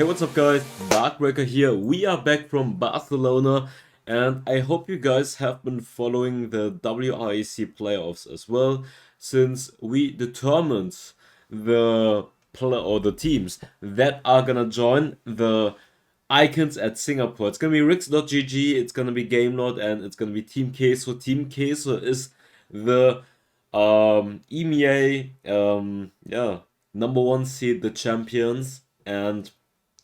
Hey, what's up guys, Darkbreaker here. We are back from Barcelona and I hope you guys have been following the WREC playoffs as well, since we determined the teams that are gonna join the Icons at Singapore. It's gonna be Rix.gg, it's gonna be GameLord, and it's gonna be Team Queso. Team Queso is the EMEA #1 seed, the champions. And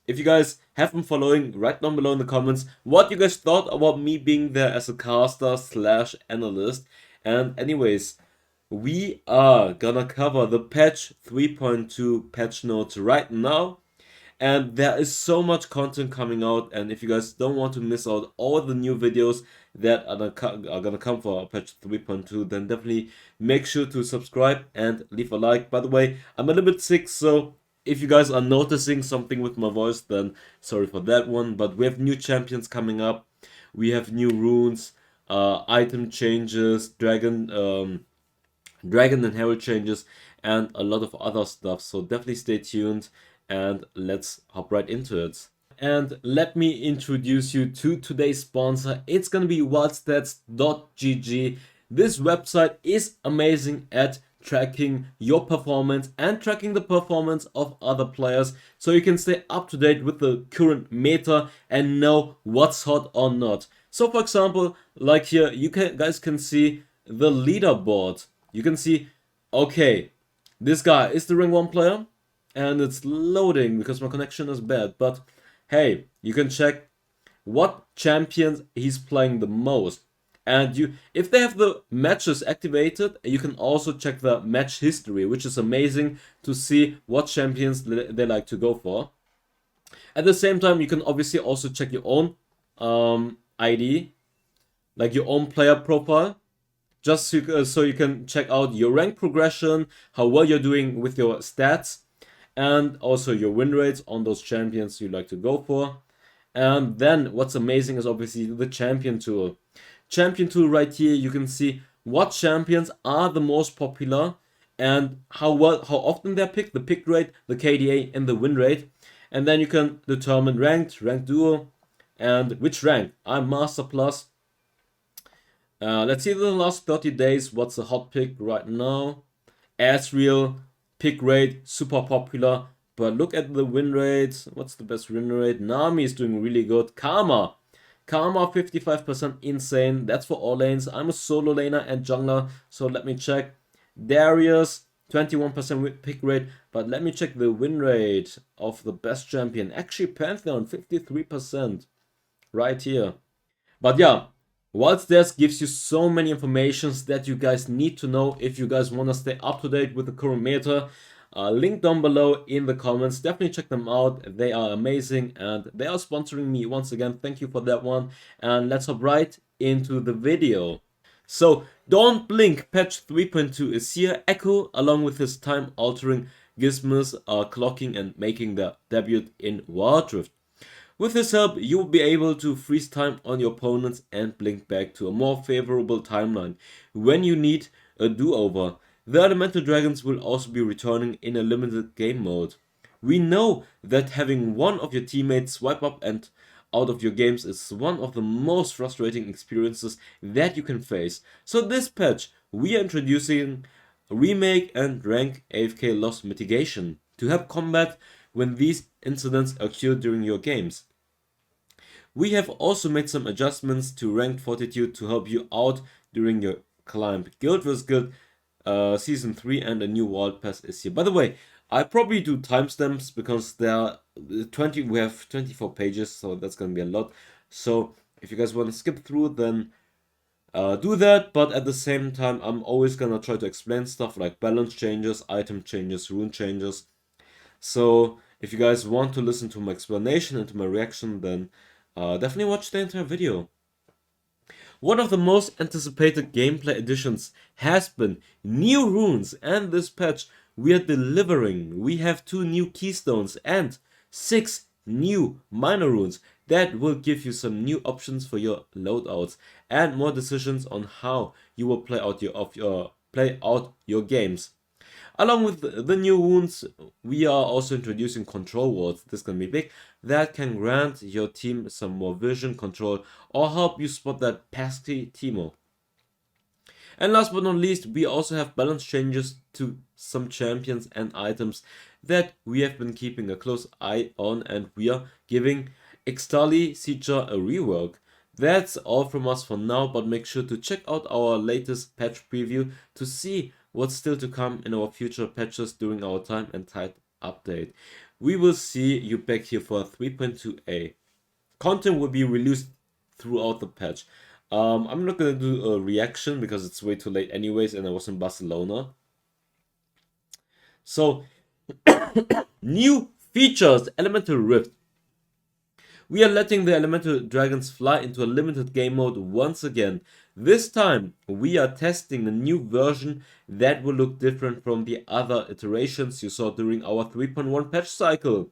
if you guys have been following, write down below in the comments what you guys thought about me being there as a caster slash analyst. And anyways, we are gonna cover the patch 3.2 patch notes right now. And there is so much content coming out, and if you guys don't want to miss out all the new videos that are gonna come for patch 3.2, then definitely make sure to subscribe and leave a like. By the way, I'm a little bit sick, so if you guys are noticing something with my voice, then sorry for that one. But we have new champions coming up, we have new runes, item changes, dragon and herald changes, and a lot of other stuff. So definitely stay tuned and let's hop right into it. And let me introduce you to today's sponsor. It's gonna be wildstats.gg. This website is amazing at tracking your performance and tracking the performance of other players, so you can stay up to date with the current meta and know what's hot or not. So for example, like here, you guys can see the leaderboard. You can see, okay, this guy is the rank 1 player, and it's loading because my connection is bad, but hey, you can check what champions he's playing the most. And if they have the matches activated, you can also check the match history, which is amazing to see what champions they like to go for. At the same time, you can obviously also check your own ID, like your own player profile, just so you can check out your rank progression, how well you're doing with your stats, and also your win rates on those champions you like to go for. And then what's amazing is obviously the champion tool. Champion tool right here, you can see what champions are the most popular and how often they're picked, the pick rate, the KDA, and the win rate. And then you can determine ranked duo, and which rank. I'm Master Plus. Let's see the last 30 days, what's the hot pick right now. Asriel, pick rate, super popular, but look at the win rate. What's the best win rate? Nami is doing really good. Karma 55%, insane. That's for all lanes. I'm a solo laner and jungler, so let me check. Darius, 21% pick rate, but let me check the win rate of the best champion. Actually, Pantheon, 53%, right here. But yeah, Wildstats gives you so many informations that you guys need to know if you guys want to stay up to date with the current meta. Link down below in the comments. Definitely check them out. They are amazing and they are sponsoring me once again. Thank you for that one. And let's hop right into the video. So don't blink, patch 3.2 is here. Ekko, along with his time altering gizmos, are clocking and making their debut in wildrift. With this help, you will be able to freeze time on your opponents and blink back to a more favorable timeline when you need a do-over. The elemental dragons will also be returning in a limited game mode. We know that having one of your teammates swipe up and out of your games is one of the most frustrating experiences that you can face. So this patch, we are introducing Remake and rank AFK loss mitigation to help combat when these incidents occur during your games. We have also made some adjustments to ranked fortitude to help you out during your climb. Guild vs Guild Season 3 and a new Wild Pass is here. By the way, I probably do timestamps because there are we have 24 pages, so that's gonna be a lot. So if you guys want to skip through, then do that, but at the same time, I'm always gonna try to explain stuff like balance changes, item changes, rune changes. So if you guys want to listen to my explanation and to my reaction, then definitely watch the entire video. One of the most anticipated gameplay additions has been new runes, and this patch we are delivering. We have 2 new keystones and 6 new minor runes that will give you some new options for your loadouts and more decisions on how you will play out your games. Along with the new wounds, we are also introducing control wards. This can be big. That can grant your team some more vision control or help you spot that pesky Teemo. And last but not least, we also have balance changes to some champions and items that we have been keeping a close eye on, and we are giving Ixtali Sieger a rework. That's all from us for now, but make sure to check out our latest patch preview to see what's still to come in our future patches during our time and tide update. We will see you back here for 3.2a. Content will be released throughout the patch. I'm not gonna do a reaction because it's way too late anyways, and I was in Barcelona. So, new features, Elemental Rift. We are letting the Elemental Dragons fly into a limited game mode once again. This time, we are testing a new version that will look different from the other iterations you saw during our 3.1 patch cycle.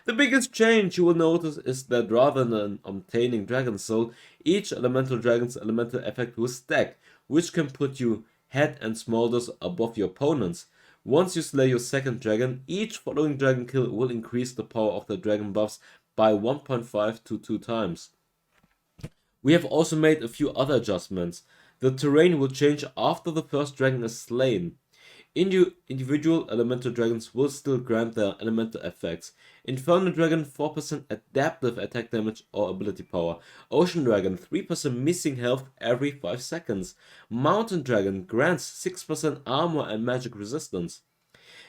The biggest change you will notice is that rather than obtaining Dragon Soul, each Elemental Dragon's elemental effect will stack, which can put you head and shoulders above your opponents. Once you slay your second dragon, each following dragon kill will increase the power of the dragon buffs by 1.5 to 2 times. We have also made a few other adjustments. The terrain will change after the first dragon is slain. Individual elemental dragons will still grant their elemental effects. Inferno Dragon 4% adaptive attack damage or ability power. Ocean Dragon 3% missing health every 5 seconds. Mountain Dragon grants 6% armor and magic resistance.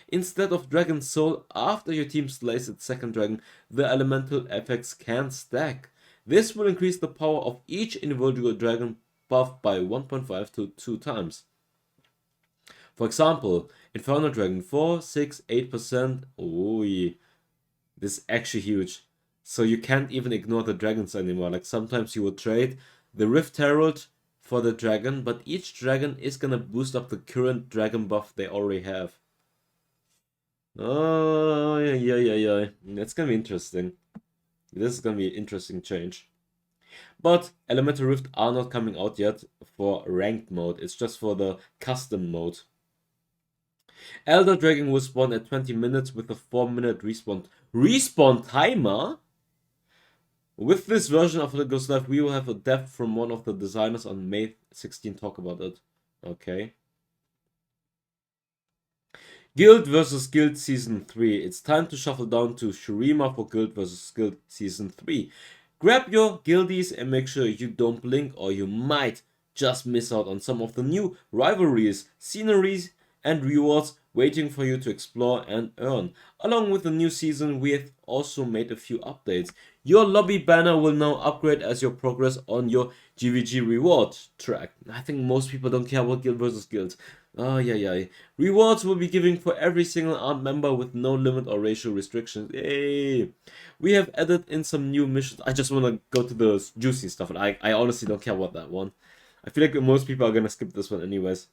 Instead of Dragon Soul, after your team slays its second dragon, the elemental effects can stack. This will increase the power of each individual dragon buff by 1.5 to 2 times. For example, Inferno Dragon 4, 6, 8%. Oh, this is actually huge. So you can't even ignore the dragons anymore. Like sometimes you will trade the Rift Herald for the dragon, but each dragon is gonna boost up the current dragon buff they already have. Oh, yeah. That's gonna be interesting. This is gonna be an interesting change. But Elemental Rift are not coming out yet for ranked mode. It's just for the custom mode. Elder Dragon will spawn at 20 minutes with a 4-minute respawn timer. With this version of Legos Live, we will have a dev from one of the designers on May 16 talk about it. Okay. Guild vs Guild Season 3. It's time to shuffle down to Shurima for Guild vs Guild Season 3. Grab your guildies and make sure you don't blink or you might just miss out on some of the new rivalries, sceneries and rewards waiting for you to explore and earn. Along with the new season, we have also made a few updates. Your lobby banner will now upgrade as you progress on your GVG reward track. I think most people don't care about Guild vs Guild. Oh, yeah. Rewards will be given for every single armed member with no limit or ratio restrictions. Yay! We have added in some new missions. I just want to go to the juicy stuff, and I honestly don't care about that one. I feel like most people are gonna skip this one anyways.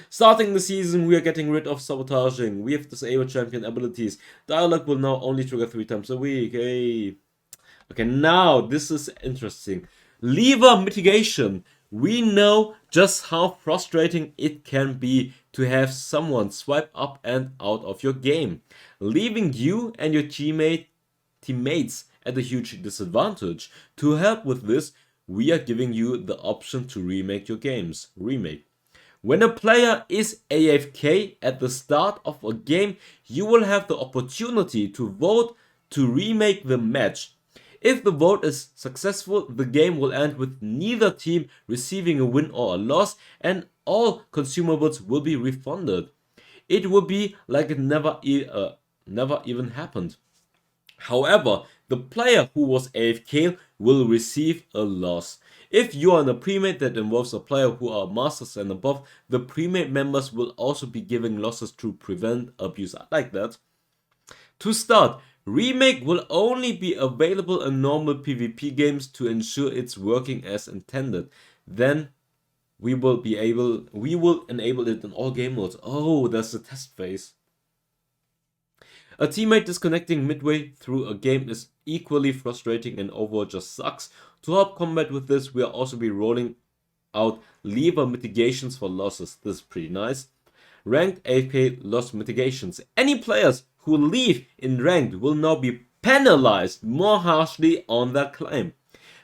Starting the season, we are getting rid of sabotaging. We have disabled champion abilities. Dialogue will now only trigger 3 times a week. Hey. Okay, now this is interesting. Lever mitigation. We know just how frustrating it can be to have someone swipe up and out of your game, leaving you and your teammates at a huge disadvantage. To help with this, we are giving you the option to remake your games. Remake. When a player is AFK at the start of a game, you will have the opportunity to vote to remake the match. If the vote is successful, the game will end with neither team receiving a win or a loss, and all consumables will be refunded. It will be like it never even happened. However, the player who was AFK will receive a loss. If you are in a premade that involves a player who are masters and above, the premade members will also be given losses to prevent abuse. I like that. To start, Remake will only be available in normal PvP games to ensure it's working as intended. Then we will enable it in all game modes. Oh, there's a test phase. A teammate disconnecting midway through a game is equally frustrating and overall just sucks. To help combat with this, we'll also be rolling out lever mitigations for losses. This is pretty nice. Ranked AFK loss mitigations. Any players who leave in ranked will now be penalized more harshly on their claim.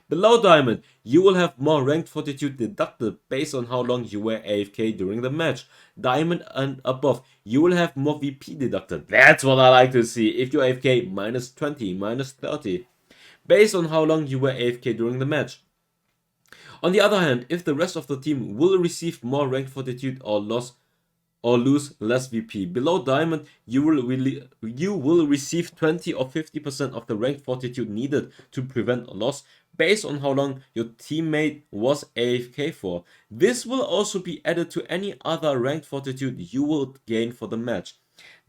Below Diamond, you will have more ranked fortitude deducted based on how long you were AFK during the match. Diamond and above, you will have more VP deducted. That's what I like to see. If you're AFK, minus 20, minus 30. Based on how long you were AFK during the match. On the other hand, if the rest of the team will receive more ranked fortitude or lose less VP. Below Diamond, you will receive 20 or 50% of the ranked fortitude needed to prevent a loss based on how long your teammate was AFK for. This will also be added to any other ranked fortitude you will gain for the match.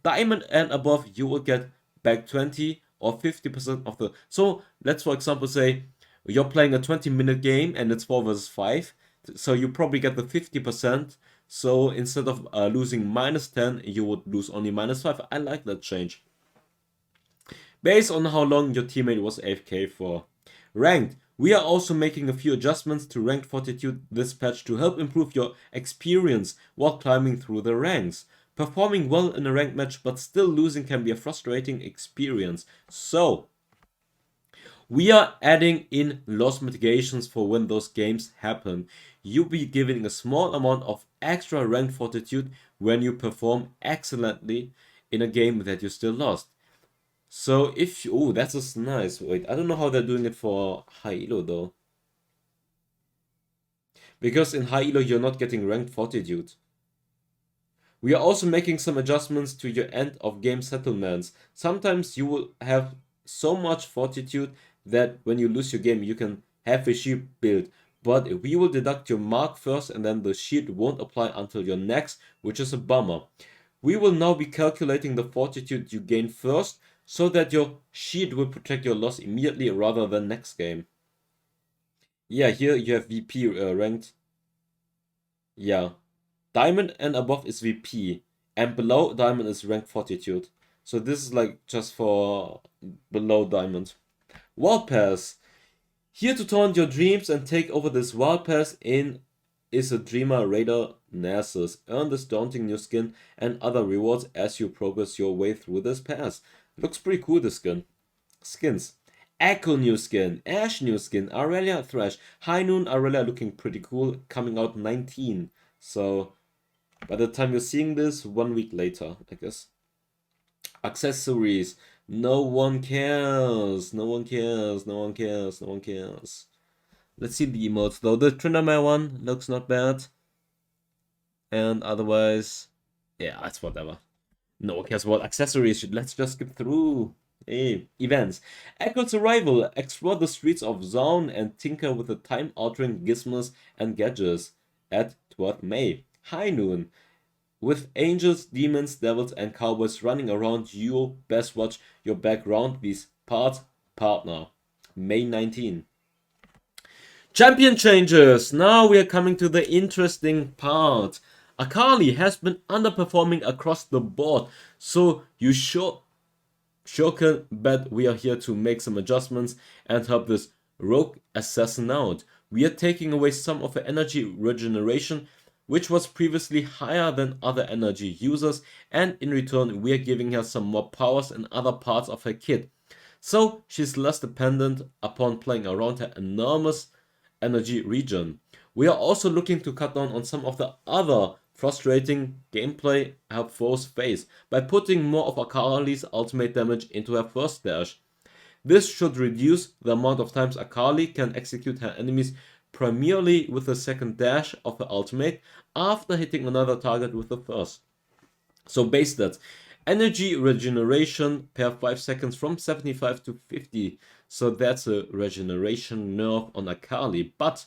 Diamond and above, you will get back 20 or 50% of the... So let's for example say you're playing a 20-minute game and it's 4 versus 5. So you probably get the 50%. So instead of losing minus 10, you would lose only minus 5. I like that change. Based on how long your teammate was AFK for. Ranked. We are also making a few adjustments to ranked fortitude this patch to help improve your experience while climbing through the ranks. Performing well in a ranked match but still losing can be a frustrating experience. So, we are adding in loss mitigations for when those games happen. You'll be given a small amount of extra ranked fortitude when you perform excellently in a game that you still lost. So if you... Oh, that's just nice. Wait, I don't know how they're doing it for high elo though. Because in high elo you're not getting ranked fortitude. We are also making some adjustments to your end of game settlements. Sometimes you will have so much fortitude that when you lose your game you can have a shield build. But we will deduct your mark first and then the shield won't apply until your next, which is a bummer. We will now be calculating the fortitude you gain first so that your shield will protect your loss immediately rather than next game. Yeah, here you have VP ranked. Yeah. Diamond and above is VP. And below Diamond is ranked fortitude. So this is like just for below Diamond. Wild Pass. Here to taunt your dreams and take over this Wild Pass in is a Dreamer Raider Nasus. Earn this daunting new skin and other rewards as you progress your way through this pass. Looks pretty cool, this skin. Skins. Ekko new skin, Ash new skin, Aurelia Thresh, High Noon Aurelia looking pretty cool, coming out 19. So by the time you're seeing this, 1 week later, I guess. Accessories. No one cares. No one cares. No one cares. No one cares. Let's see the emotes though. The Trinamere one looks not bad. And otherwise, yeah, that's whatever. No one cares about accessories. Let's just skip through. Hey, events. Ekko's arrival. Explore the streets of Zaun and tinker with the time-altering gizmos and gadgets at 12th May. High Noon. With angels, demons, devils, and cowboys running around, you best watch your background these parts. Partner. May 19. Champion changes. Now we are coming to the interesting part. Akali has been underperforming across the board, so you sure can bet we are here to make some adjustments and help this rogue assassin out. We are taking away some of her energy regeneration, which was previously higher than other energy users, and in return we are giving her some more powers in other parts of her kit. So she's less dependent upon playing around her enormous energy regen. We are also looking to cut down on some of the other frustrating gameplay her foes face by putting more of Akali's ultimate damage into her first dash. This should reduce the amount of times Akali can execute her enemies primarily with the second dash of her ultimate after hitting another target with the first. So base stats. Energy regeneration per 5 seconds from 75 to 50. So that's a regeneration nerf on Akali. But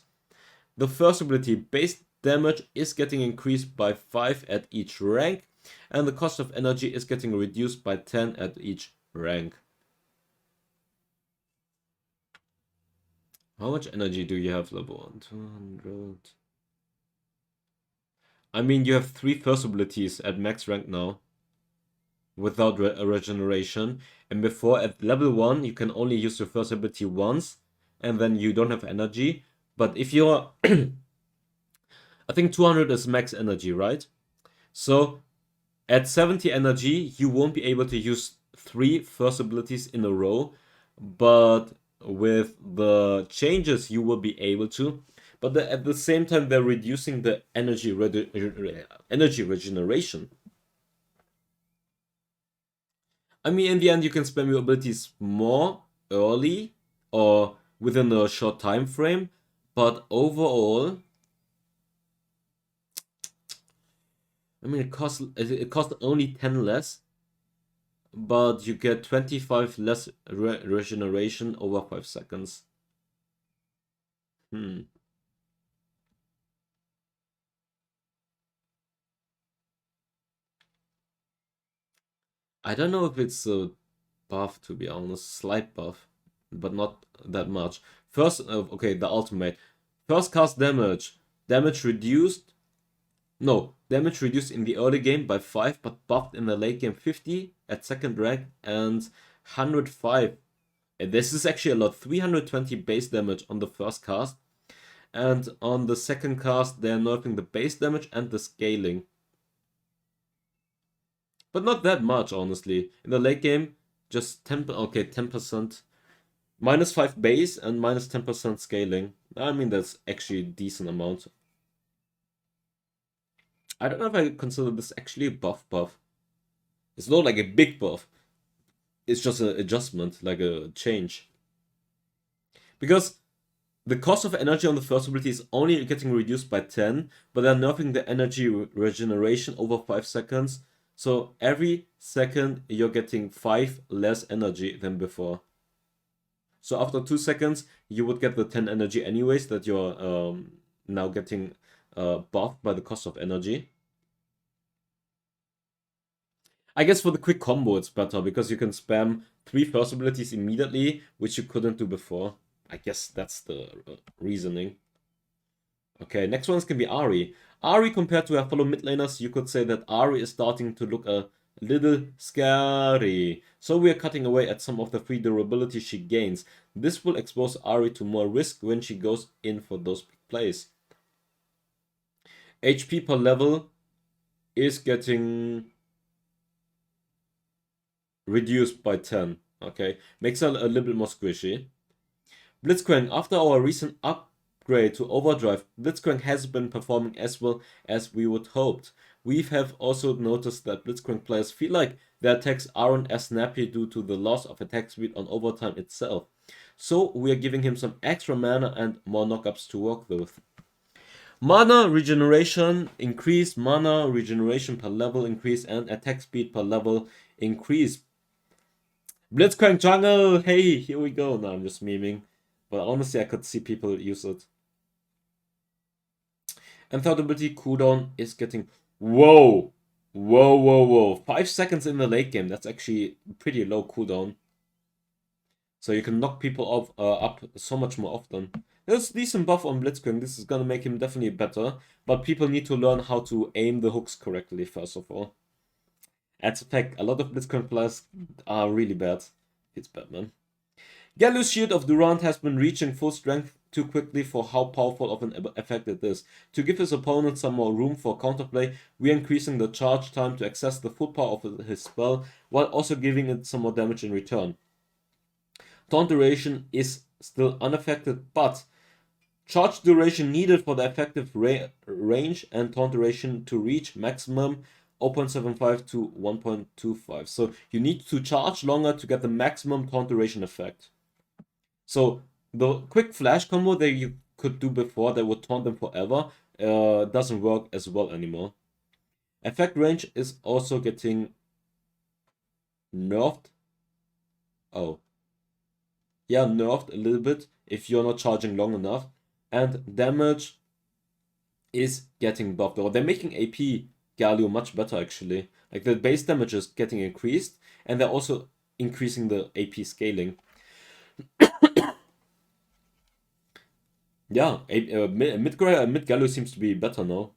the first ability, base damage, is getting increased by 5 at each rank. And the cost of energy is getting reduced by 10 at each rank. How much energy do you have, level 1? 200. I mean, you have 3 first abilities at max rank now. Without regeneration. And before, at level 1, you can only use your first ability once. And then you don't have energy. But if you're... I think 200 is max energy, right? So At 70 energy, you won't be able to use 3 first abilities in a row, but with the changes, you will be able to. But at the same time, they're reducing the energy regeneration. I mean, in the end, you can spam your abilities more early or within a short time frame, but overall, I mean, it costs only 10 less, but you get 25 less regeneration over 5 seconds. I don't know if it's a buff, to be honest. Slight buff, but not that much. First, okay, the ultimate. First cast damage. Damage reduced. No, damage reduced in the early game by 5, but buffed in the late game 50 at second rank and 105. And this is actually a lot. 320 base damage on the first cast. And on the second cast, they're nerfing the base damage and the scaling. But not that much, honestly. In the late game, just 10%. Minus 5 base and minus 10% scaling. I mean, that's actually a decent amount. I don't know if I consider this actually a buff. It's not like a big buff. It's just an adjustment, like a change. Because the cost of energy on the first ability is only getting reduced by 10, but they're nerfing the energy regeneration over 5 seconds. So every second you're getting 5 less energy than before. So after 2 seconds, you would get the 10 energy anyways that you're now getting buffed by the cost of energy. I guess for the quick combo it's better because you can spam 3 first abilities immediately, which you couldn't do before. I guess that's the reasoning. Okay, next ones can be Ahri. Ahri compared to her fellow mid laners, you could say that Ahri is starting to look a little scary. So we are cutting away at some of the free durability she gains. This will expose Ahri to more risk when she goes in for those plays. HP per level is getting reduced by 10. Okay, makes her a little bit more squishy. Blitzcrank, after our recent upgrade to Overdrive, Blitzcrank has been performing as well as we would hoped. We have also noticed that Blitzcrank players feel like their attacks aren't as snappy due to the loss of attack speed on overtime itself. So we are giving him some extra mana and more knockups to work with. Mana regeneration increase, mana regeneration per level increase, and attack speed per level increase. Blitzcrank jungle, hey, here we go. No, I'm just memeing. But honestly, I could see people use it. And third ability cooldown is getting... Whoa! 5 seconds in the late game. That's actually pretty low cooldown. So you can knock people off, up so much more often. There's a decent buff on Blitzcrank. This is gonna make him definitely better. But people need to learn how to aim the hooks correctly, first of all. That's a fact. A lot of Blitzcrank players are really bad. It's bad, man. Gallo's Shield of Durant has been reaching full strength too quickly for how powerful of an effect it is. To give his opponent some more room for counterplay, we are increasing the charge time to access the full power of his spell, while also giving it some more damage in return. Taunt duration is still unaffected, but charge duration needed for the effective range and taunt duration to reach maximum 0.75 to 1.25. So you need to charge longer to get the maximum taunt duration effect. So the quick flash combo that you could do before that would taunt them forever doesn't work as well anymore. Effect range is also getting nerfed. Oh. Yeah, nerfed a little bit if you're not charging long enough. And damage is getting buffed. Or they're making AP Galio much better actually. Like the base damage is getting increased and they're also increasing the AP scaling. Yeah, mid Galio seems to be better now.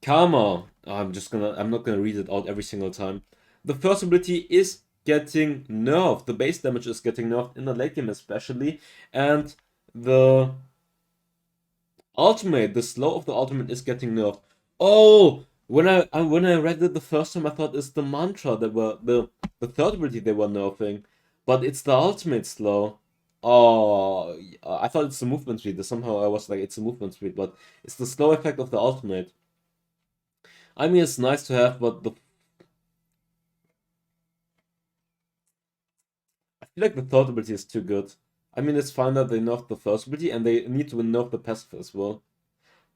Karma. I'm not gonna read it out every single time. The first ability is getting nerfed. The base damage is getting nerfed in the late game especially. And the ultimate, the slow of the ultimate is getting nerfed. Oh, When I read it the first time, I thought it's the mantra that were the third ability they were nerfing, but it's the ultimate slow. Oh, I thought it's the movement speed. Somehow I was like, it's the movement speed, but it's the slow effect of the ultimate. I mean, it's nice to have, but I feel like the third ability is too good. I mean, it's fine that they nerfed the first ability, and they need to nerf the passive as well.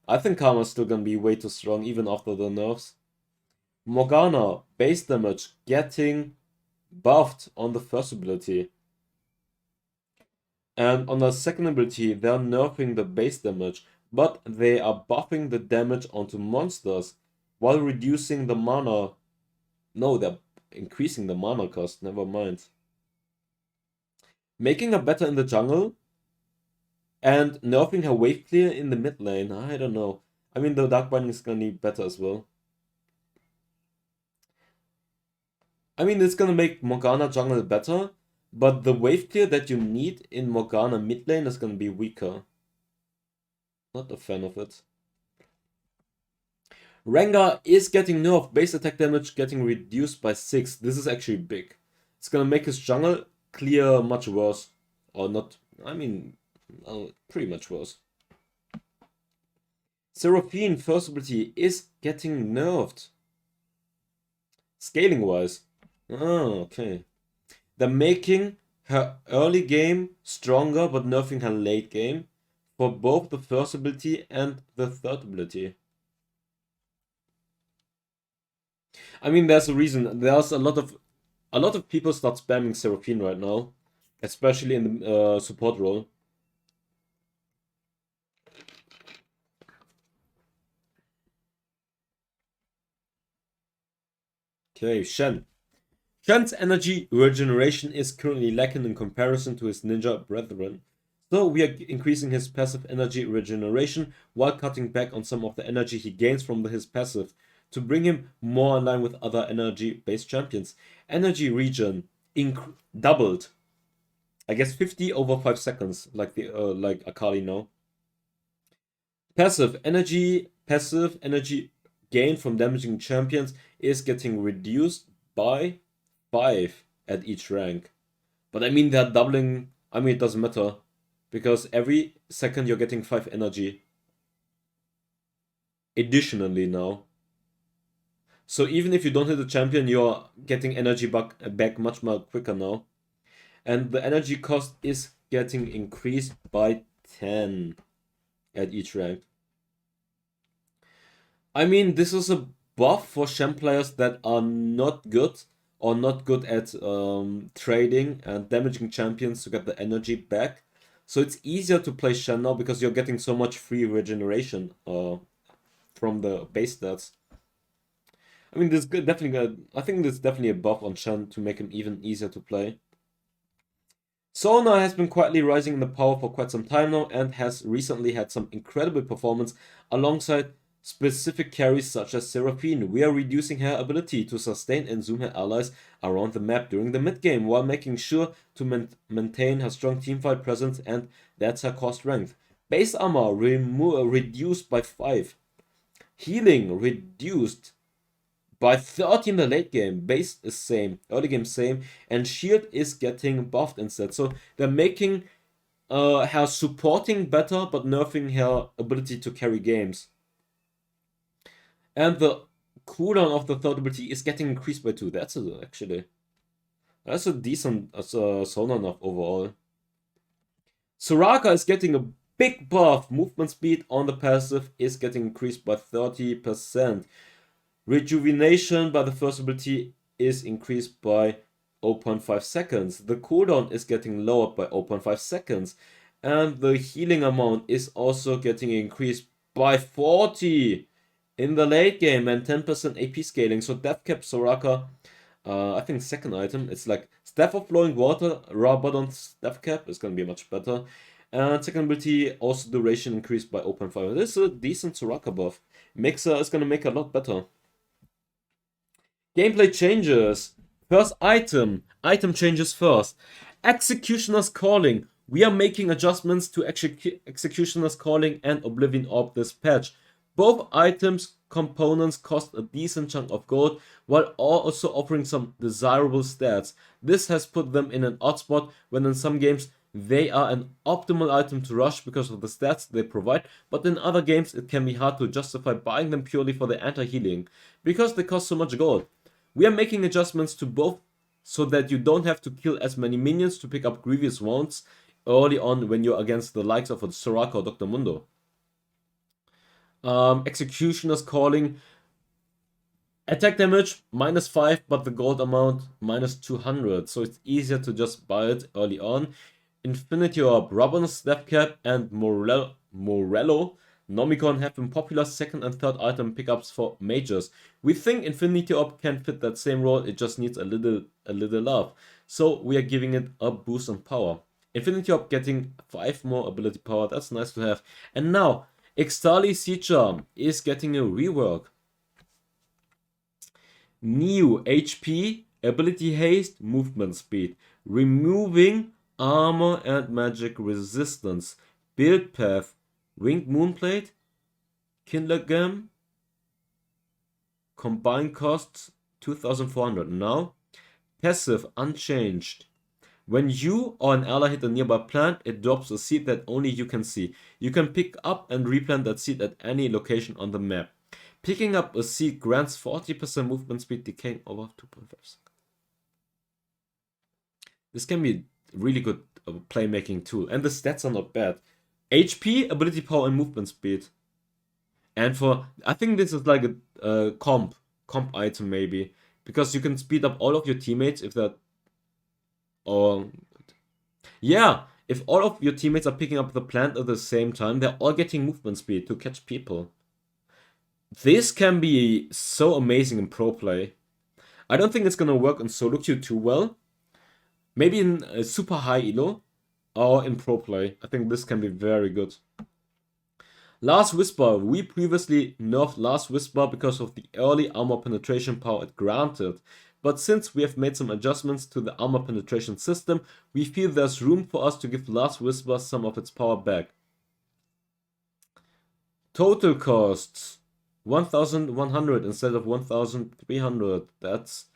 I think Karma's still gonna be way too strong, even after the nerfs. Morgana, base damage, getting buffed on the first ability. And on the second ability, they're nerfing the base damage, but they are buffing the damage onto monsters while reducing the mana. No, they're increasing the mana cost, never mind. Making her better in the jungle and nerfing her wave clear in the mid lane. I don't know. I mean, the Dark Binding is gonna be better as well. I mean, it's gonna make Morgana jungle better, but the wave clear that you need in Morgana mid lane is gonna be weaker. Not a fan of it. Rengar is getting nerfed. Base attack damage getting reduced by 6. This is actually big. It's gonna make his jungle clear much worse. Or not, I mean, pretty much worse. Seraphine first ability is getting nerfed. Scaling wise. Oh, okay. They're making her early game stronger, but nerfing her late game for both the first ability and the third ability. I mean, there's a reason. There's a lot of people start spamming Seraphine right now, especially in the support role. Okay, Shen. Shen's energy regeneration is currently lacking in comparison to his ninja brethren. So we are increasing his passive energy regeneration while cutting back on some of the energy he gains from his passive to bring him more in line with other energy-based champions. Energy regen doubled. I guess 50 over 5 seconds, like like Akali now. Passive energy gain from damaging champions is getting reduced by 5 at each rank. But I mean, they're doubling. I mean, it doesn't matter because every second you're getting 5 energy additionally now. So even if you don't hit the champion, you're getting energy back much more quicker now. And the energy cost is getting increased by 10 at each rank. I mean, this is a buff for Shen players that are not good or not good at trading and damaging champions to get the energy back. So it's easier to play Shen now because you're getting so much free regeneration from the base stats. I mean, this definitely. I think there's definitely a buff on Shen to make him even easier to play. Sona has been quietly rising in the power for quite some time now and has recently had some incredible performance alongside specific carries such as Seraphine. We are reducing her ability to sustain and zoom her allies around the map during the mid game while making sure to maintain her strong teamfight presence, and that's her core strength. Base armor reduced by 5. Healing reduced by 30 in the late game. Base is same, early game same, and shield is getting buffed instead. So they're making her supporting better, but nerfing her ability to carry games. And the cooldown of the third ability is getting increased by 2. That's a decent Sona nerf overall. Soraka is getting a big buff. Movement speed on the passive is getting increased by 30%. Rejuvenation by the first ability is increased by 0.5 seconds. The cooldown is getting lowered by 0.5 seconds. And the healing amount is also getting increased by 40 in the late game and 10% AP scaling. So Death Cap Soraka, I think second item, it's like Staff of Flowing Water, raw button Death Cap is going to be much better. And second ability, also duration increased by 0.5. This is a decent Soraka buff. Mixer is going to make a lot better. Gameplay changes. First item changes first. Executioner's Calling. We are making adjustments to Executioner's Calling and Oblivion Orb this patch. Both items components cost a decent chunk of gold, while also offering some desirable stats. This has put them in an odd spot when in some games they are an optimal item to rush because of the stats they provide, but in other games it can be hard to justify buying them purely for the anti-healing, because they cost so much gold. We are making adjustments to both so that you don't have to kill as many minions to pick up grievous wounds early on when you're against the likes of a Soraka or Dr. Mundo. Executioner's Calling. Attack damage -5, but the gold amount -200, so it's easier to just buy it early on. Infinity Orb, Robin's Death Cap, and Morello Nomicon have been popular second and third item pickups for mages. We think Infinity Orb can fit that same role, it just needs a little love. So we are giving it a boost on power. Infinity Orb getting 5 more ability power, that's nice to have. And now, Ixtali Siege Charm is getting a rework. New HP, ability haste, movement speed, removing armor and magic resistance, build path, winged moonplate, Kindlegam, combined costs 2400. Now, passive unchanged. When you or an ally hit a nearby plant, it drops a seed that only you can see. You can pick up and replant that seed at any location on the map. Picking up a seed grants 40% movement speed, decaying over 2.5 seconds. This can be really good playmaking tool, and the stats are not bad. HP, ability power, and movement speed. And for, I think this is like a comp item maybe, because you can speed up all of your teammates if that, or yeah, if all of your teammates are picking up the plant at the same time, they're all getting movement speed to catch people. This can be so amazing in pro play. I don't think it's gonna work on solo queue too well. Maybe in a super high elo or in pro play. I think this can be very good. Last Whisper. We previously nerfed Last Whisper because of the early armor penetration power it granted. But since we have made some adjustments to the armor penetration system, we feel there's room for us to give Last Whisper some of its power back. Total costs 1100 instead of 1300. That's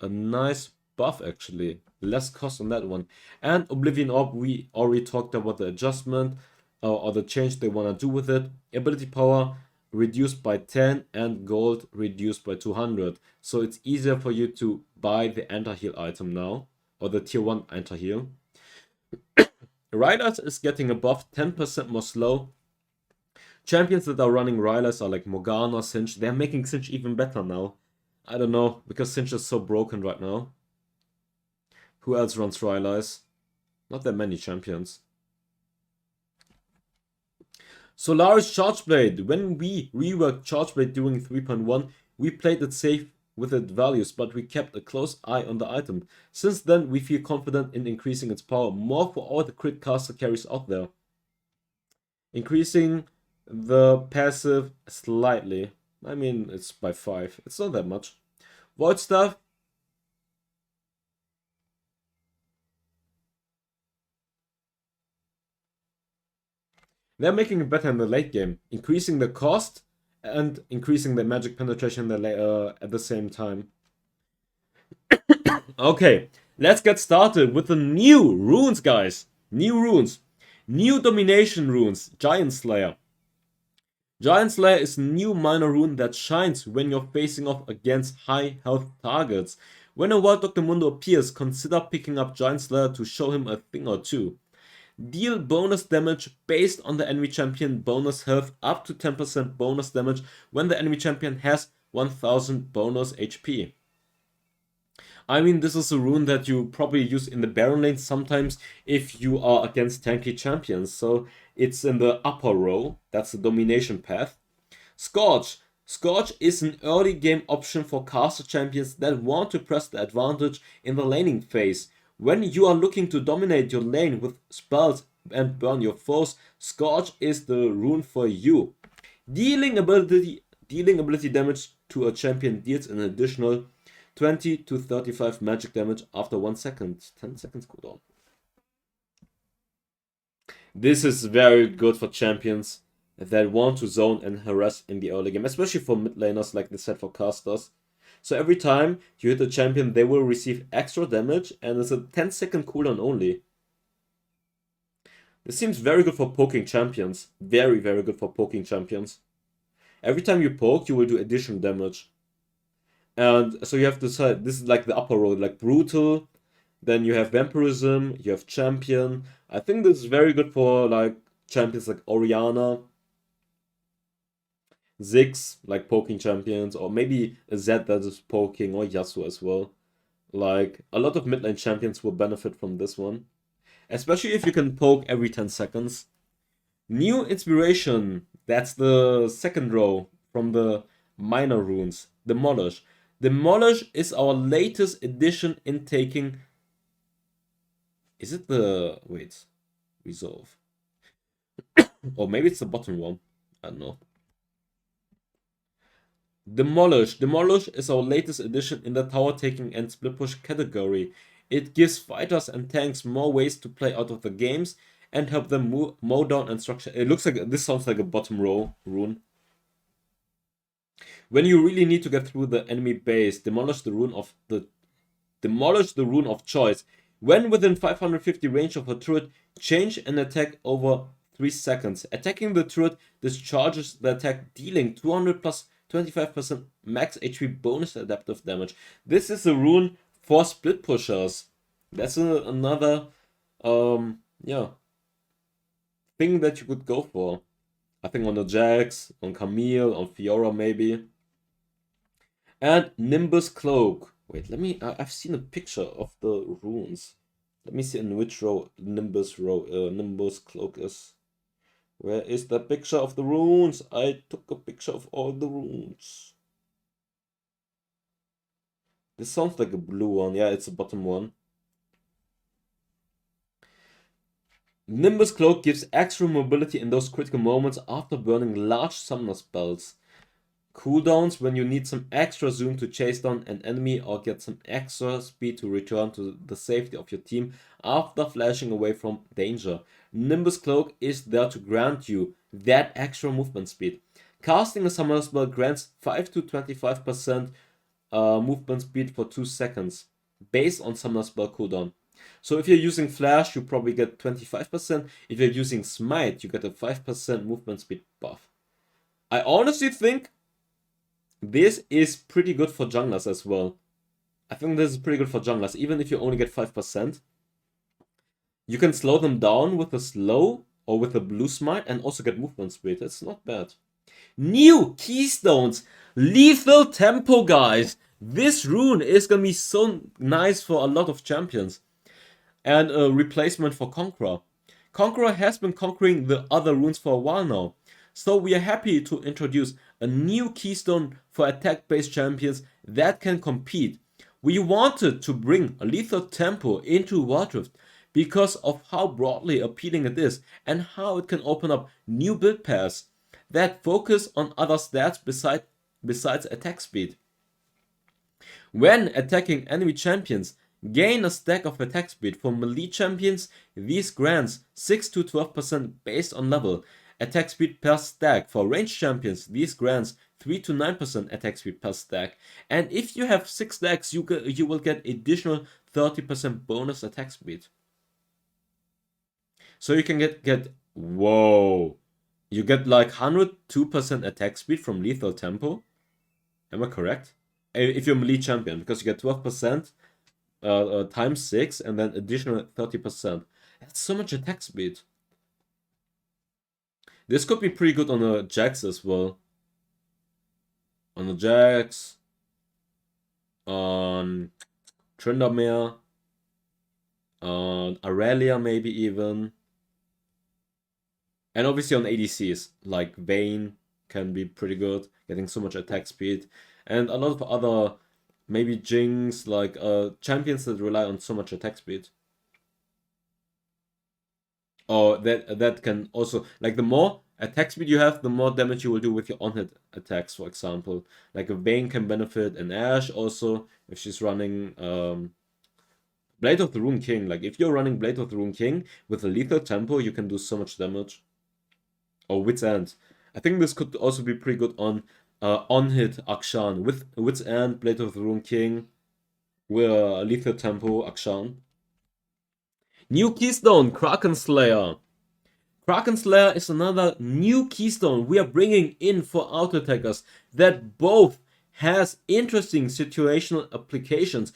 a nice buff actually. Less cost on that one. And Oblivion Orb, we already talked about the adjustment or the change they want to do with it. Ability power reduced by 10 and gold reduced by 200. So it's easier for you to buy the anti-heal item now, or the tier 1 anti-heal. Riders is getting a buff, 10% more slow. Champions that are running Rylers are like Morgana, Cinch. They're making Cinch even better now. I don't know, because Cinch is so broken right now. Who else runs Rylers? Not that many champions. Solaris Chargeblade. When we reworked Chargeblade during 3.1, we played it safe with its values, but we kept a close eye on the item. Since then, we feel confident in increasing its power more for all the crit caster carries out there. Increasing the passive slightly. I mean, it's by 5. It's not that much. Wildstats. They're making it better in the late game, increasing the cost and increasing the magic penetration at the same time. Okay, let's get started with the new runes, guys. New runes. New domination runes. Giant Slayer. Giant Slayer is a new minor rune that shines when you're facing off against high health targets. When a Wild Dr. Mundo appears, consider picking up Giant Slayer to show him a thing or two. Deal bonus damage based on the enemy champion bonus health, up to 10% bonus damage when the enemy champion has 1000 bonus HP. I mean, this is a rune that you probably use in the Baron lane sometimes if you are against tanky champions, so it's in the upper row. That's the domination path. Scorch. Scorch is an early game option for caster champions that want to press the advantage in the laning phase. When you are looking to dominate your lane with spells and burn your foes, Scorch is the rune for you. Dealing ability damage to a champion deals an additional 20 to 35 magic damage after 1 second. 10 seconds cooldown. This is very good for champions. that want to zone and harass in the early game, especially for mid laners like they said for casters. So every time you hit a champion, they will receive extra damage, and it's a 10-second cooldown only. This seems very good for poking champions. Very, very good for poking champions. Every time you poke, you will do additional damage. And so you have to decide, this is like the upper row, like Brutal, then you have Vampirism, you have Champion. I think this is very good for like champions like Orianna, Ziggs, like poking champions, or maybe a Zed that is poking, or Yasuo as well. Like, a lot of mid lane champions will benefit from this one. Especially if you can poke every 10 seconds. New Inspiration, that's the second row from the minor runes. Demolish. Demolish is our latest addition in taking... Is it the... Wait. Resolve. Or maybe it's the bottom one. I don't know. Demolish. Demolish is our latest addition in the tower taking and split push category. It gives fighters and tanks more ways to play out of the games and help them mow down and structure. It looks like this sounds like a bottom row rune. When you really need to get through the enemy base, demolish the rune of choice. When within 550 range of a turret, change an attack over 3 seconds. Attacking the turret discharges the attack, dealing 200 plus 25% max HP bonus adaptive damage. This is a rune for split pushers. That's another yeah, thing that you could go for. I think on the Jax, on Camille, on Fiora maybe. And Nimbus Cloak. Wait, let me... I've seen a picture of the runes. Let me see in which row Nimbus Cloak is. Where is the picture of the runes? I took a picture of all the runes. This sounds like a blue one. Yeah, it's the bottom one. Nimbus Cloak gives extra mobility in those critical moments after burning large summoner spells. Cooldowns when you need some extra zoom to chase down an enemy or get some extra speed to return to the safety of your team after flashing away from danger. Nimbus Cloak is there to grant you that extra movement speed. Casting a summoner spell grants 5 to 25% movement speed for 2 seconds based on summoner spell cooldown. So if you're using Flash, you probably get 25%. If you're using Smite, you get a 5% movement speed buff. I honestly think this is pretty good for junglers as well. I think this is pretty good for junglers, even if you only get 5%. You can slow them down with a slow or with a blue smite and also get movement speed. It's not bad. New Keystones! Lethal Tempo, guys! This rune is gonna be so nice for a lot of champions. And a replacement for Conqueror. Conqueror has been conquering the other runes for a while now. So we are happy to introduce a new keystone for attack-based champions that can compete. We wanted to bring a Lethal Tempo into wildrift because of how broadly appealing it is and how it can open up new build paths that focus on other stats besides attack speed. When attacking enemy champions, gain a stack of attack speed. For melee champions, these grants 6 to 12% based on level. Attack speed per stack. For ranged champions, these grants 3 to 9% attack speed per stack. And if you have 6 stacks, you will get additional 30% bonus attack speed. So you can get whoa. You get like 102% attack speed from Lethal Tempo. Am I correct? If you're melee champion, because you get 12% times 6 and then additional 30%. That's so much attack speed. This could be pretty good on the Jax as well. On the Jax. On Tryndamere. On Aurelia maybe even. And obviously on ADCs. Like Vayne can be pretty good. Getting so much attack speed. And a lot of other maybe Jinx, like champions that rely on so much attack speed. Or that can also, like, the more attack speed you have, the more damage you will do with your on-hit attacks, for example. Like a Vayne can benefit, and Ashe also, if she's running Blade of the Rune King. Like, if you're running Blade of the Rune King with a Lethal Tempo, you can do so much damage. Or Wit's End. I think this could also be pretty good on hit Akshan with Wits End, Blade of the Rune King, with Lethal Tempo Akshan. New Keystone, Kraken Slayer. Kraken Slayer is another new keystone we are bringing in for auto attackers that both has interesting situational applications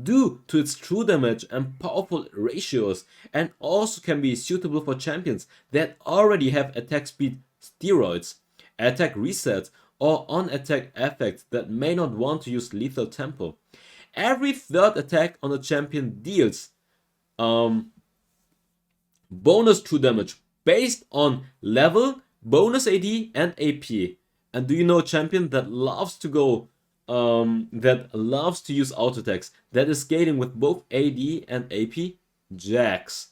due to its true damage and powerful ratios, and also can be suitable for champions that already have attack speed steroids, attack resets, or on attack effects that may not want to use lethal tempo. Every third attack on a champion deals bonus true damage based on level, bonus AD, and AP. And do you know a champion that loves to go, that loves to use auto attacks, that is scaling with both AD and AP? Jax.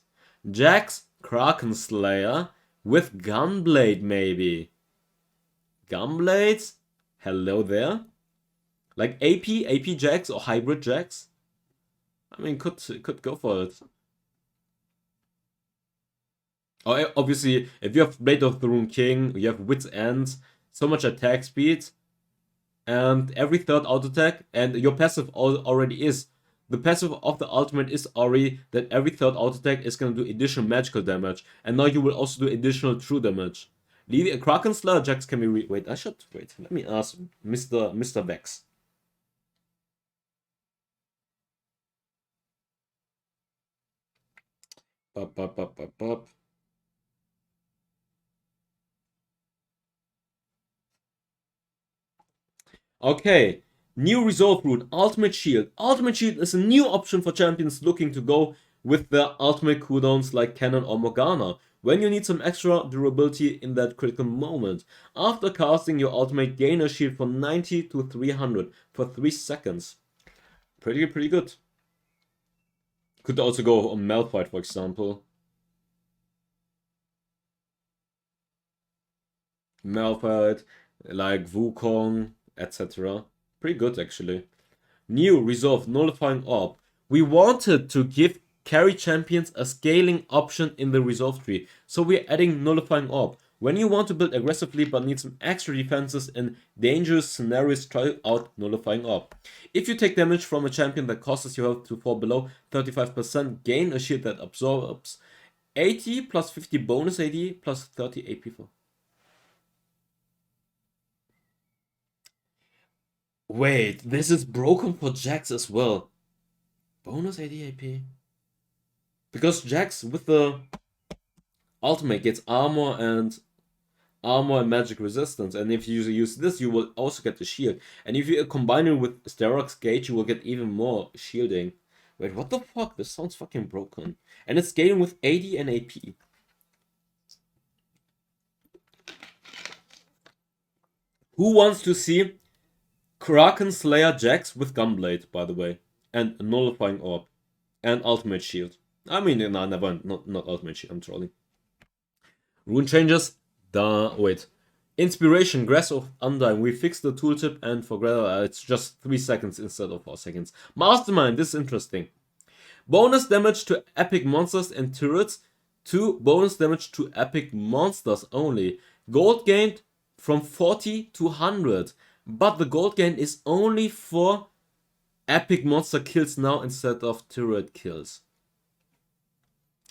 Jax, Kraken Slayer, with Gunblade maybe. Gunblades? Hello there. Like AP Jax or Hybrid Jax? I mean, could go for it. Oh, obviously, if you have Blade of the Rune King, you have Wits End, so much attack speed, and every third auto attack, and your passive already is. The passive of the ultimate is already that every third auto attack is going to do additional magical damage, and now you will also do additional true damage. Kraken Slayer Jax can be wait, I should wait. Let me ask Mr. Vex. Bup. Okay, new resolve rune, Ultimate Shield. Ultimate Shield is a new option for champions looking to go with their ultimate cooldowns like Cannon or Morgana, when you need some extra durability in that critical moment. After casting your ultimate, gain a shield from 90 to 300 for 3 seconds. Pretty good. Could also go on Malphite, for example. Malphite, like Wukong, etc. Pretty good, actually. New Resolve Nullifying Orb. We wanted to give carry champions a scaling option in the Resolve tree, so we're adding Nullifying Orb. When you want to build aggressively but need some extra defenses in dangerous scenarios, try out Nullifying Orb. If you take damage from a champion that causes your health to fall below 35%, gain a shield that absorbs 80 plus 50 bonus AD plus 30 AP for. Wait, this is broken for Jax as well. Bonus AD AP. Because Jax with the ultimate gets armor and magic resistance, and if you use this, you will also get the shield. And if you combine it with Sterox Gauge, you will get even more shielding. Wait, what the fuck? This sounds fucking broken. And it's scaling with AD and AP. Who wants to see Kraken Slayer Jax with Gunblade, by the way, and Nullifying Orb, and Ultimate Shield? I mean, no, never, not Ultimate Shield, I'm trolling. Rune changes, wait. Inspiration, Grass of Undying. We fixed the tooltip, and for Greta, it's just 3 seconds instead of 4 seconds. Mastermind, this is interesting. Bonus damage to epic monsters and turrets, 2 bonus damage to epic monsters only. Gold gained from 40 to 100, but the gold gain is only for epic monster kills now instead of turret kills.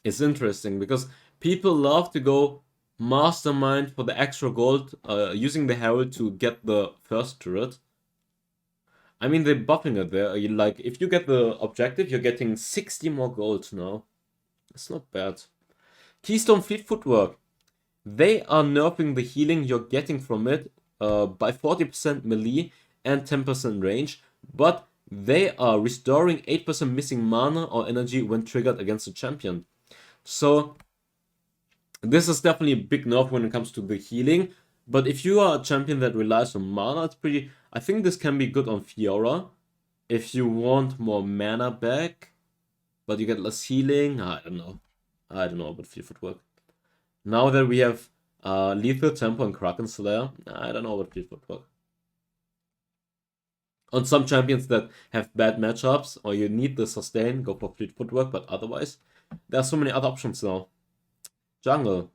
It's interesting because people love to go Mastermind for the extra gold, using the Herald to get the first turret. I mean, they're buffing it there. Like, if you get the objective, you're getting 60 more gold now. It's not bad. Keystone Fleet Footwork. They are nerfing the healing you're getting from it by 40% melee and 10% range, but they are restoring 8% missing mana or energy when triggered against a champion. So this is definitely a big nerf when it comes to the healing, but if you are a champion that relies on mana, it's pretty... I think this can be good on Fiora if you want more mana back, but you get less healing. I don't know about Fleet Footwork. Now that we have Lethal Tempo and Kraken Slayer, I don't know about Fleet Footwork. On some champions that have bad matchups or you need the sustain, go for Fleet Footwork, but otherwise, there are so many other options now. Jungle.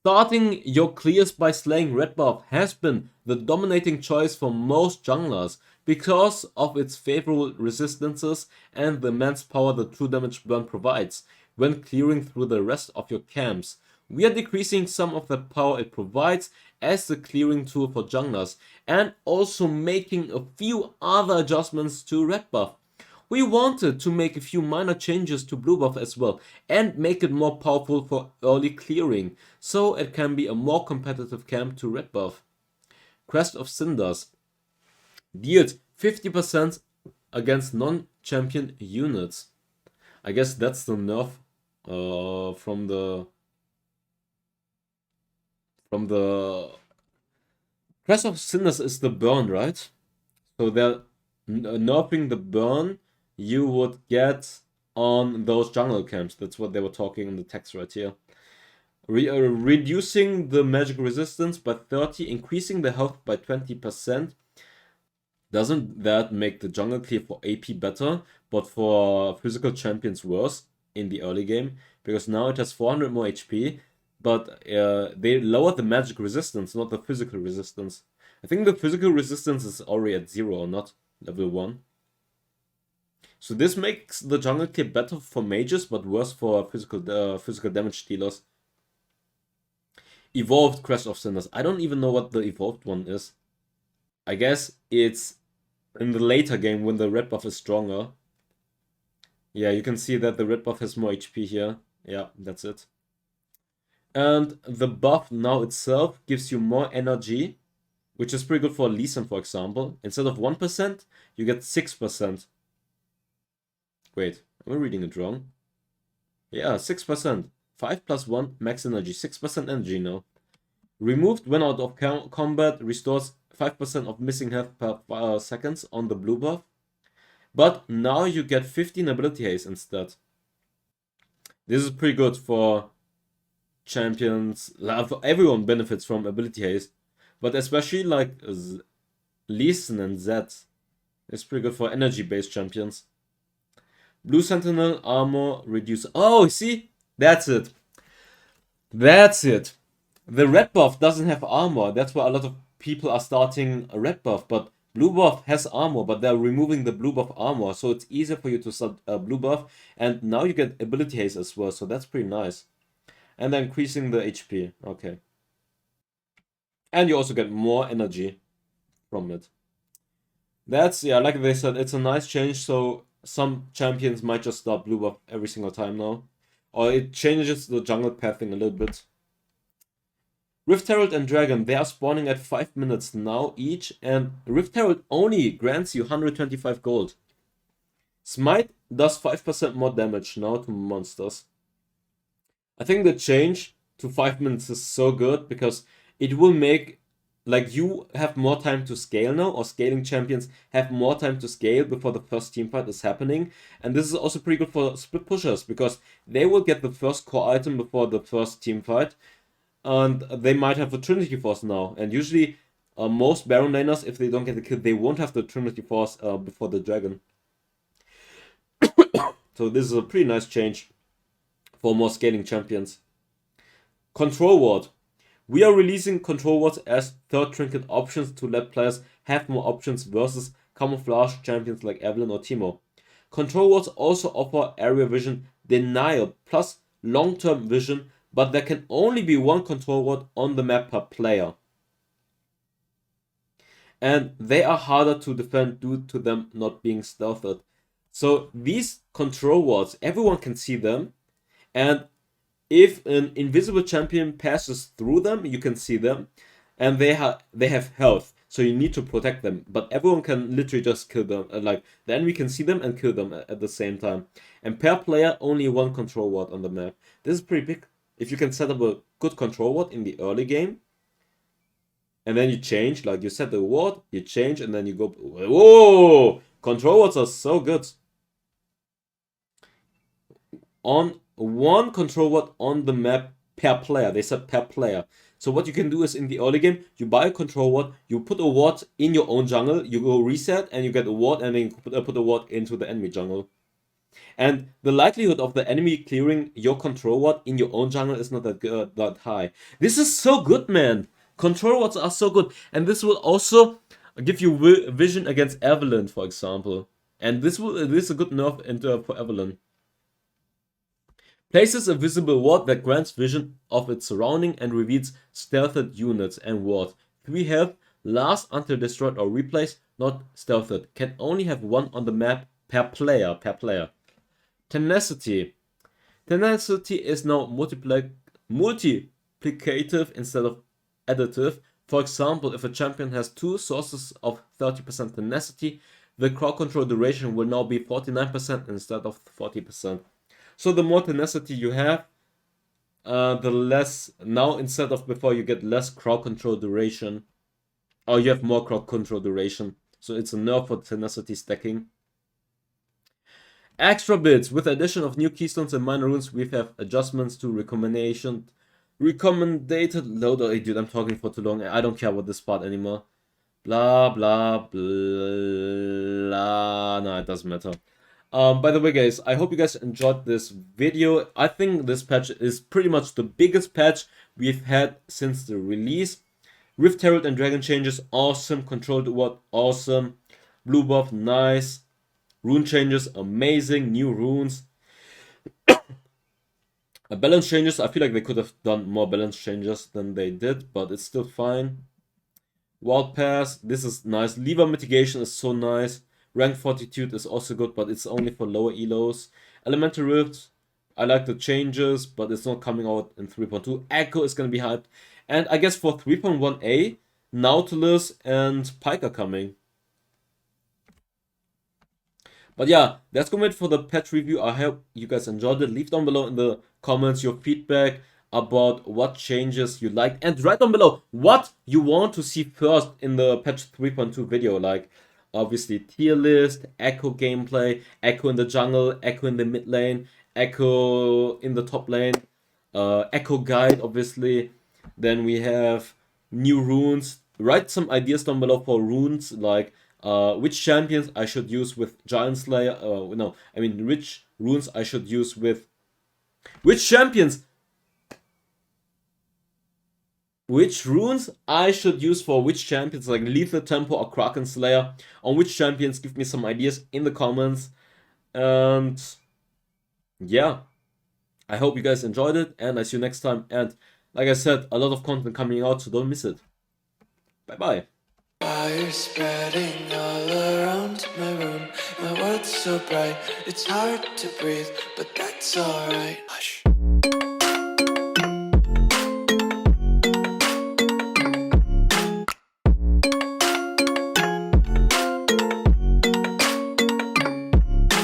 Starting your clears by slaying red buff has been the dominating choice for most junglers because of its favorable resistances and the immense power the true damage burn provides when clearing through the rest of your camps. We are decreasing some of the power it provides as the clearing tool for junglers and also making a few other adjustments to red buff. We wanted to make a few minor changes to blue buff as well and make it more powerful for early clearing, so it can be a more competitive camp to red buff. Crest of Cinders deals 50% against non-champion units. I guess that's the nerf from the Crest of Cinders is the burn, right? So they're nerfing the burn you would get on those jungle camps. That's what they were talking in the text right here. Reducing the magic resistance by 30, increasing the health by 20%. Doesn't that make the jungle clear for AP better, but for physical champions worse in the early game? Because now it has 400 more HP, but they lowered the magic resistance, not the physical resistance. I think the physical resistance is already at 0 or not level 1. So this makes the jungle clear better for mages, but worse for physical damage dealers. Evolved Crest of Cinders. I don't even know what the evolved one is. I guess it's in the later game when the red buff is stronger. Yeah, you can see that the red buff has more HP here. Yeah, that's it. And the buff now itself gives you more energy, which is pretty good for Lee Sin, for example. Instead of 1%, you get 6%. Wait, am I reading it wrong? Yeah, 6%. 5 plus 1, max energy. 6% energy now. Removed when out of combat, restores 5% of missing health per seconds on the blue buff. But now you get 15 ability haste instead. This is pretty good for champions. Everyone benefits from ability haste. But especially like Lee Sin and Zed. It's pretty good for energy-based champions. Blue Sentinel armor reduce. Oh, see? That's it. That's it. The red buff doesn't have armor. That's why a lot of people are starting a red buff. But blue buff has armor, but they're removing the blue buff armor. So it's easier for you to start a blue buff. And now you get ability haste as well. So that's pretty nice. And then increasing the HP. Okay. And you also get more energy from it. That's, yeah, like they said, it's a nice change. So some champions might just start blue buff every single time now. Or it changes the jungle pathing a little bit. Rift Herald and Dragon, they are spawning at 5 minutes now each. And Rift Herald only grants you 125 gold. Smite does 5% more damage now to monsters. I think the change to 5 minutes is so good because it will make, like, you have more time to scale now, or scaling champions have more time to scale before the first team fight is happening. And this is also pretty good for split pushers because they will get the first core item before the first team fight. And they might have a Trinity Force now. And usually, most Baron laners, if they don't get the kill, they won't have the Trinity Force before the Dragon. So this is a pretty nice change for more scaling champions. Control Ward. We are releasing Control Wards as third trinket options to let players have more options versus camouflage champions like Evelynn or Teemo. Control Wards also offer area vision denial plus long-term vision, but there can only be one control ward on the map per player. And they are harder to defend due to them not being stealthed. So these control wards, everyone can see them, and if an invisible champion passes through them, you can see them, and they have health, so you need to protect them. But everyone can literally just kill them. Like, the enemy can see them and kill them at the same time. And per player, only one control ward on the map. This is pretty big. If you can set up a good control ward in the early game, and then you change, like you set the ward, you change, and then you go. Whoa! Control wards are so good. On one control ward on the map per player. They said per player. So what you can do is in the early game, you buy a control ward, you put a ward in your own jungle, you go reset, and you get a ward, and then you put a ward into the enemy jungle. And the likelihood of the enemy clearing your control ward in your own jungle is not that high. This is so good, man. Control wards are so good. And this will also give you vision against Evelyn, for example. And this is a good nerf for Evelyn. Places a visible ward that grants vision of its surrounding and reveals stealthed units and wards. 3 health, lasts until destroyed or replaced, not stealthed. Can only have 1 on the map per player. Tenacity. Tenacity is now multiplicative instead of additive. For example, if a champion has 2 sources of 30% tenacity, the crowd control duration will now be 49% instead of 40%. So the more tenacity you have, the less, now instead of before, you get less crowd control duration, or you have more crowd control duration. So it's a nerf for tenacity stacking. Extra bits. With the addition of new keystones and minor runes, we have adjustments to recommended loader. Hey, dude, I'm talking for too long. I don't care about this part anymore. Blah, blah, blah. No, it doesn't matter. By the way, guys, I hope you guys enjoyed this video. I think this patch is pretty much the biggest patch we've had since the release. Rift Herald and Dragon changes, awesome. Control ward, awesome. Blue buff, nice. Rune changes, amazing. New runes. Balance changes, I feel like they could have done more balance changes than they did, but it's still fine. Wild Pass, this is nice. Lever mitigation is so nice. Rank Fortitude is also good, but it's only for lower elos. Elemental Rift, I like the changes, but it's not coming out in 3.2. Ekko is going to be hyped. And I guess for 3.1a, Nautilus and Pyke are coming. But yeah, that's gonna be it for the patch review. I hope you guys enjoyed it. Leave down below in the comments your feedback about what changes you liked. And write down below what you want to see first in the patch 3.2 video. Like, obviously, tier list, Ekko gameplay, Ekko in the jungle, Ekko in the mid lane, Ekko in the top lane, Ekko guide, obviously. Then we have new runes. Write some ideas down below for runes, like which champions I should use with Giant Slayer. No, I mean which runes I should use with. Which runes I should use for which champions, like Lethal Tempo or Kraken Slayer. On which champions, give me some ideas in the comments. And yeah, I hope you guys enjoyed it, and I see you next time. And like I said, a lot of content coming out, so don't miss it. Bye bye. Fire spreading all around my room. My world's so bright, it's hard to breathe, but that's alright.